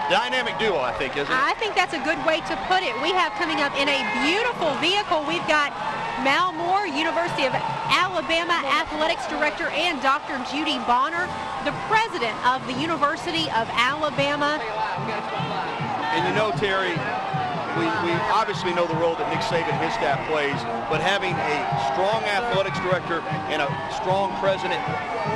dynamic duo, I think, isn't it? I think that's a good way to put it. We have coming up in a beautiful vehicle, we've got Mal Moore, University of Alabama Athletics Director, and Dr. Judy Bonner, the president of the University of Alabama. And you know, Terry, we obviously know the role that Nick Saban and his staff plays, but having a strong athletics director and a strong president,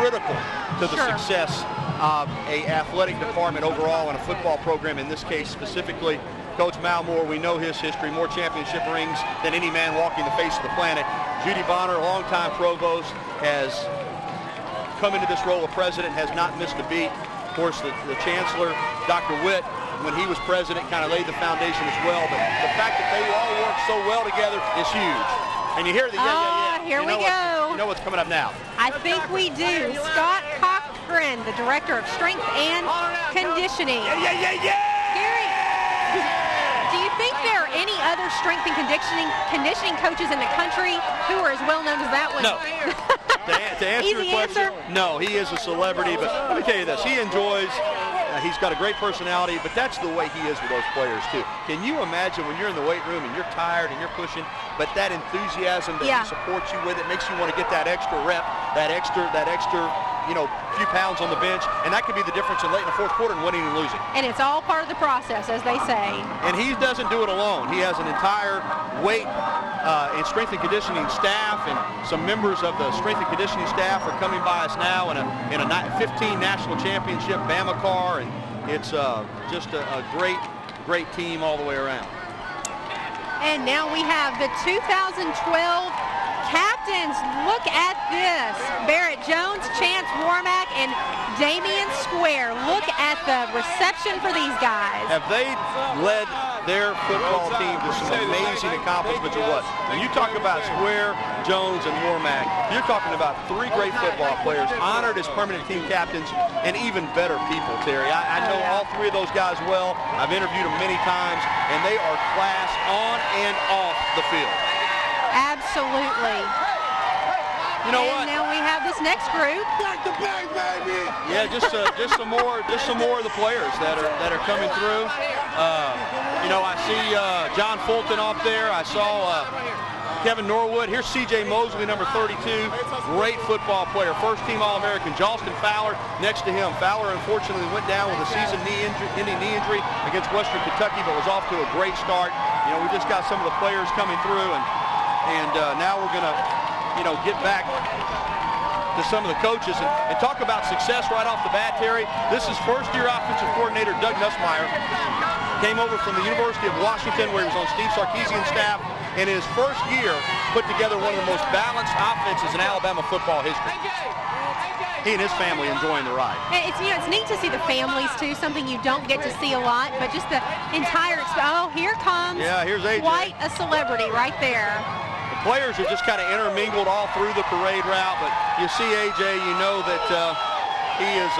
critical to the success of an athletic department overall and a football program in this case specifically. Coach Mal Moore, we know his history, more championship rings than any man walking the face of the planet. Judy Bonner, longtime provost, has come into this role of president, has not missed a beat. Of course, the chancellor, Dr. Witt, when he was president, kind of laid the foundation as well. But the fact that they all work so well together is huge. And you hear the Here we go. You know what's coming up now. I think we do. Scott Cochran, the director of strength and conditioning. Gary, do you think there are any other strength and conditioning coaches in the country who are as well known as that one? No. To answer your question, no, he is a celebrity, but let me tell you this, he enjoys, he's got a great personality, but that's the way he is with those players too. Can you imagine when you're in the weight room and you're tired and you're pushing, but that enthusiasm that he supports you with, it makes you want to get that extra rep, that extra, you know, few pounds on the bench, and that could be the difference in late in the fourth quarter and winning and losing. And it's all part of the process, as they say. And he doesn't do it alone. He has an entire weight and strength and conditioning staff, and some members of the strength and conditioning staff are coming by us now in a 15 national championship Bama car, and it's just a great team all the way around. And now we have the 2012 captains. Look at this. Barrett Jones, Chance Warmack, and Damian Square. Look at the reception for these guys. Have they led their football team to some amazing accomplishments or what? When you talk about Square, Jones, and Warmack, you're talking about three great football players honored as permanent team captains, and even better people, Terry. I know all three of those guys well. I've interviewed them many times, and they are class on and off the field. Absolutely. You know what? Now we have this next group. Back to back, baby. Yeah, just some more of the players that are coming through. You know, I see John Fulton off there. I saw Kevin Norwood. Here's C.J. Mosley, number 32. Great football player, first-team All-American. Jalston Fowler next to him. Fowler unfortunately went down with a season-ending knee injury against Western Kentucky, but was off to a great start. You know, we just got some of the players coming through, and now we're going to, you know, get back to some of the coaches and talk about success right off the bat, Terry. This is first-year offensive coordinator Doug Nussmeier. Came over from the University of Washington, where he was on Steve Sarkisian's staff, and in his first year put together one of the most balanced offenses in Alabama football history. He and his family enjoying the ride. It's, you know, it's neat to see the families too, something you don't get to see a lot, but just the entire oh, here comes here's AJ. Quite a celebrity right there. The players are just kind of intermingled all through the parade route, but you see AJ, you know that he is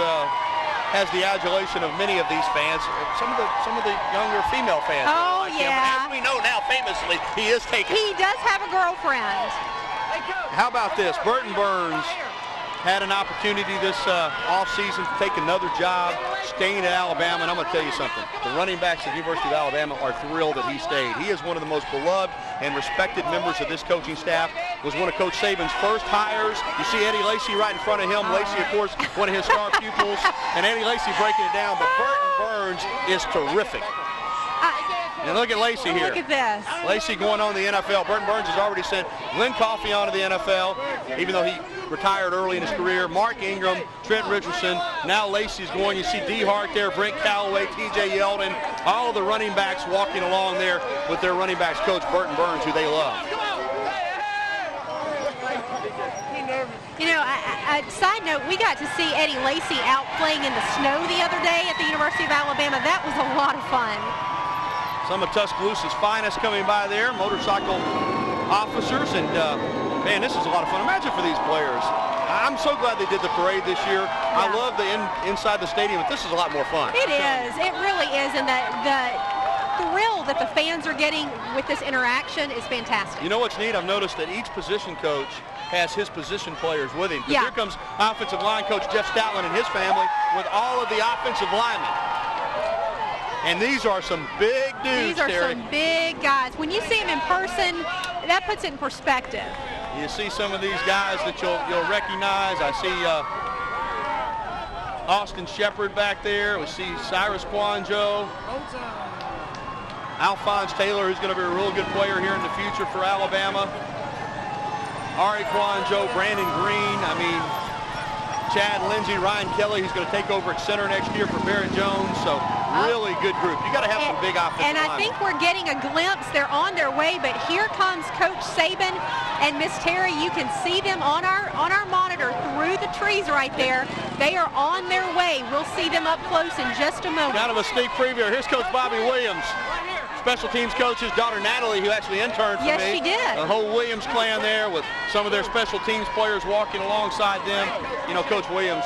has the adulation of many of these fans, some of the younger female fans. Oh, yeah. As we know now, famously, he is taken. He does have a girlfriend. How about this? Burton Burns had an opportunity this offseason to take another job, staying at Alabama, and I'm going to tell you something. The running backs at the University of Alabama are thrilled that he stayed. He is one of the most beloved and respected members of this coaching staff, was one of Coach Saban's first hires. You see Eddie Lacy right in front of him. Lacy, of course, one of his star pupils, and Eddie Lacy breaking it down, but Burton Burns is terrific. And look at Lacy here. Look at this. Lacy going on to the NFL. Burton Burns has already sent Glenn Coffey on to the NFL, even though he retired early in his career. Mark Ingram, Trent Richardson. Now Lacy's going. You see D. Hart there, Brent Callaway, T.J. Yeldon. All of the running backs walking along there with their running backs coach, Burton Burns, who they love. You know, side note, we got to see Eddie Lacy out playing in the snow the other day at the University of Alabama. That was a lot of fun. Some of Tuscaloosa's finest coming by there, motorcycle officers, and man, this is a lot of fun. Imagine for these players. I'm so glad they did the parade this year. Yeah. I love the inside the stadium, but this is a lot more fun. It is. It really is, and the thrill that the fans are getting with this interaction is fantastic. You know what's neat? I've noticed that each position coach has his position players with him. Yeah. Here comes offensive line coach Jeff Stoutland and his family with all of the offensive linemen. And these are some big dudes, These are Terri. some big guys. When you see them in person, that puts it in perspective. You see some of these guys that you'll recognize. I see Austin Shepard back there. We see Cyrus Kwanjo. Alphonse Taylor, who's going to be a real good player here in the future for Alabama. Ari Kwanjo, Brandon Green. I mean, Chad Lindsey, Ryan Kelly, who's going to take over at center next year for Barrett Jones. So really good group. You got to have some big offensive And I think we're getting a glimpse. They're on their way, but here comes Coach Saban and Miss Terri. You can see them on our monitor through the trees right there. They are on their way. We'll see them up close in just a moment. Kind of a sneak preview. Here's Coach Bobby Williams. Special teams coach's daughter Natalie, who actually interned for me. Yes, she did. The whole Williams clan there with some of their special teams players walking alongside them. You know, Coach Williams,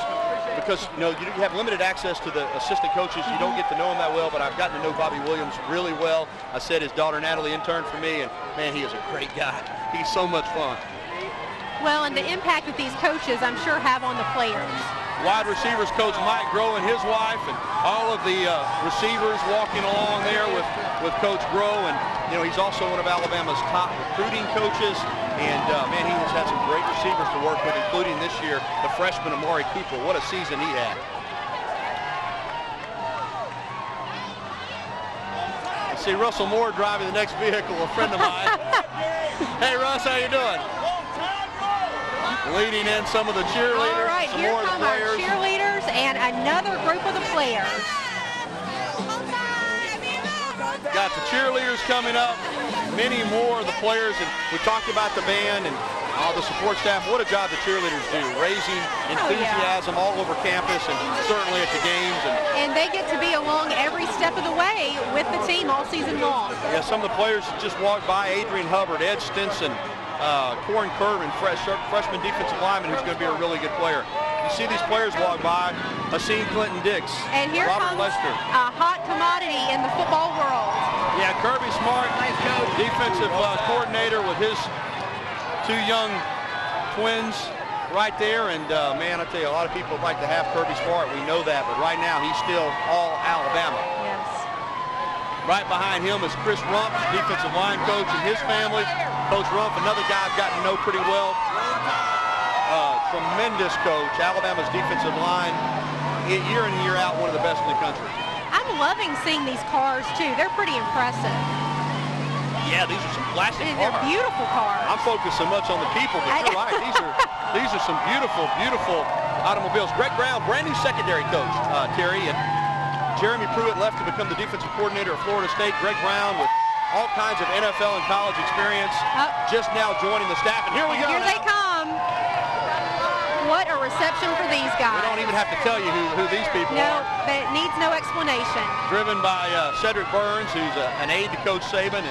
because you have limited access to the assistant coaches, you don't get to know him that well, but I've gotten to know Bobby Williams really well. I said his daughter Natalie interned for me, and man, he is a great guy. He's so much fun. Well, and the impact that these coaches, I'm sure, have on the players. Wide receivers coach Mike Groh and his wife, and all of the receivers walking along there with Coach Groh, and he's also one of Alabama's top recruiting coaches, and man, he has had some great receivers to work with, including this year the freshman Amari Cooper. What a season he had! I see Russell Moore driving the next vehicle, a friend of mine. Hey Russ, how you doing? Leading in some of the cheerleaders. All right, here come our cheerleaders and another group of the players. Got the cheerleaders coming up, many more of the players, and we talked about the band and all the support staff. What a job the cheerleaders do, raising enthusiasm all over campus and certainly at the games. And they get to be along every step of the way with the team all season long. Yeah, some of the players just walked by, Adrian Hubbard, Ed Stinson, Corin Curvin, freshman defensive lineman who's going to be a really good player. You see these players walk by, Haseen Clinton-Dix, and here Robert comes Lester. A hot commodity in the football world. Yeah, Kirby Smart, defensive coordinator with his two young twins right there. And man, I tell you, a lot of people would like to have Kirby Smart. We know that, but right now he's still all Alabama. Yes. Right behind him is Chris Rump, defensive line coach, and his family. Coach Rump, another guy I've gotten to know pretty well. Tremendous coach, Alabama's defensive line, year in and year out, one of the best in the country. I'm loving seeing these cars too. They're pretty impressive. Yeah, these are some classic And cars. they're beautiful cars. I'm focused so much on the people, but you're right. These are some beautiful, beautiful automobiles. Greg Brown, brand new secondary coach, Terri, and Jeremy Pruitt left to become the defensive coordinator at Florida State. Greg Brown with all kinds of NFL and college experience, just now joining the staff. And here we go. Here they come. What a reception for these guys. We don't even have to tell you who these people are. No, it needs no explanation. Driven by Cedric Burns, who's an aide to Coach Saban,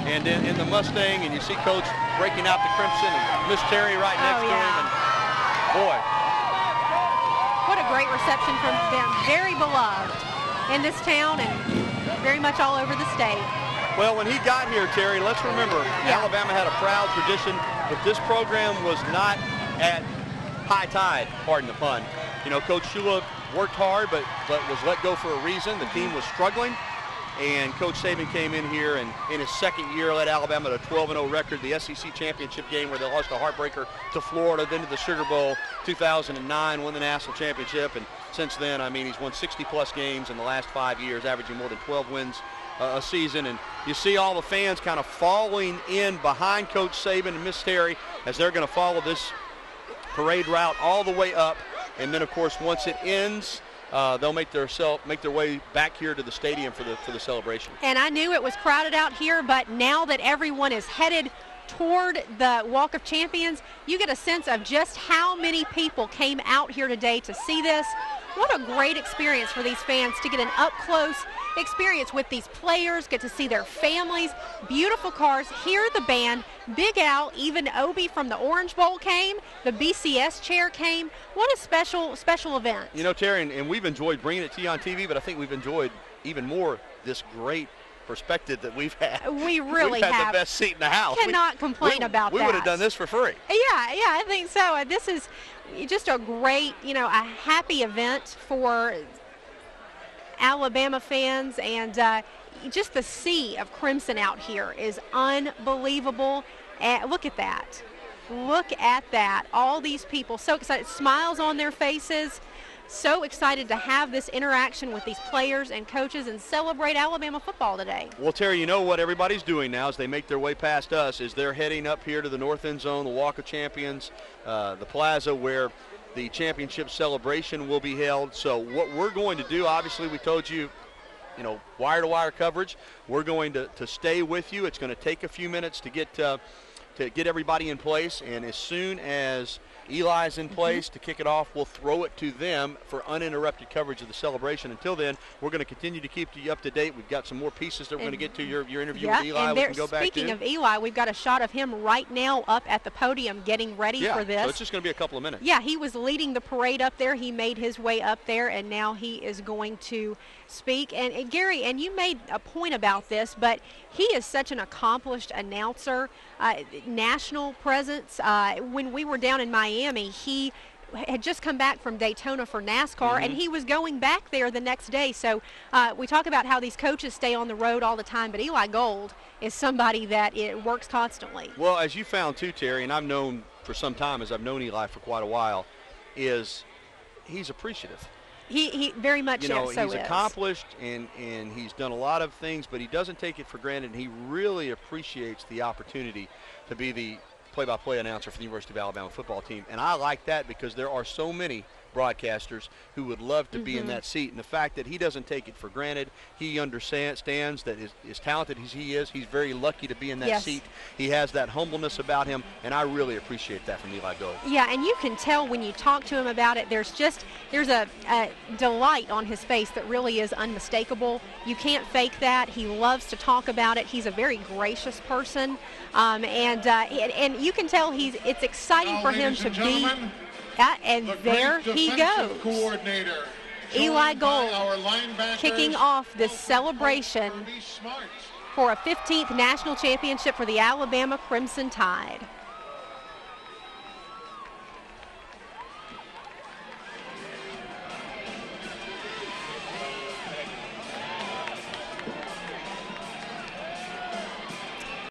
and in the Mustang, and you see Coach breaking out the crimson, and Miss Terri right next to him. And boy. What a great reception from them. Very beloved in this town and very much all over the state. Well, when he got here, Terri, let's remember, Alabama had a proud tradition, but this program was not at high tide, pardon the pun. Coach Shula worked hard, but was let go for a reason. The team was struggling, and Coach Saban came in here and in his second year led Alabama to a 12-0 record, the SEC championship game where they lost a heartbreaker to Florida, then to the Sugar Bowl 2009, won the national championship, and since then, I mean, he's won 60-plus games in the last 5 years, averaging more than 12 wins a season, and you see all the fans kind of falling in behind Coach Saban and Miss Terri as they're going to follow this parade route all the way up, and then of course once it ends, they'll make their way back here to the stadium for the celebration. And I knew it was crowded out here, but now that everyone is headed toward the Walk of Champions, you get a sense of just how many people came out here today to see this. What a great experience for these fans to get an up-close experience with these players, get to see their families, beautiful cars, hear the band, Big Al, even Obi from the Orange Bowl came, the BCS chair came. What a special event. Terri, and we've enjoyed bringing it to you on TV, but I think we've enjoyed even more this great perspective that we've had. We really we've had the best seat in the house. Cannot complain about that. We would have done this for free. Yeah, I think so. This is just a great, a happy event for Alabama fans, and just the sea of crimson out here is unbelievable. And look at that. Look at that. All these people so excited, smiles on their faces, so excited to have this interaction with these players and coaches and celebrate Alabama football today. Well, Terry, you know what everybody's doing now as they make their way past us is they're heading up here to the North End Zone, the Walk of Champions, the plaza where the championship celebration will be held. So what we're going to do, obviously we told you, wire-to-wire coverage. We're going to stay with you. It's going to take a few minutes to get everybody in place, and as soon as Eli's in place to kick it off, we'll throw it to them for uninterrupted coverage of the celebration. Until then, we're going to continue to keep you up to date. We've got some more pieces that we're going to get to your interview with Eli. And we can go back to. Speaking of Eli, we've got a shot of him right now up at the podium getting ready for this. So it's just going to be a couple of minutes. Yeah, he was leading the parade up there. He made his way up there, and now he is going to speak. And Gary, and you made a point about this, but he is such an accomplished announcer, national presence. When we were down in Miami, he had just come back from Daytona for NASCAR, and he was going back there the next day. So we talk about how these coaches stay on the road all the time, but Eli Gold is somebody that works constantly. Well, as you found too, Terry, and I've known for some time, as I've known Eli for quite a while, is he's appreciative. He very much he's accomplished and he's done a lot of things, but he doesn't take it for granted, and he really appreciates the opportunity to be the play-by-play announcer for the University of Alabama football team. And I like that because there are so many broadcasters who would love to be in that seat. And the fact that he doesn't take it for granted, he understands that as talented as he is, he's very lucky to be in that seat. He has that humbleness about him, and I really appreciate that from Eli Gold. Yeah, and you can tell when you talk to him about it, there's a delight on his face that really is unmistakable. You can't fake that. He loves to talk about it. He's a very gracious person, and you can tell it's exciting for him to be. And there he goes. Eli Gold kicking off this celebration for a 15th national championship for the Alabama Crimson Tide.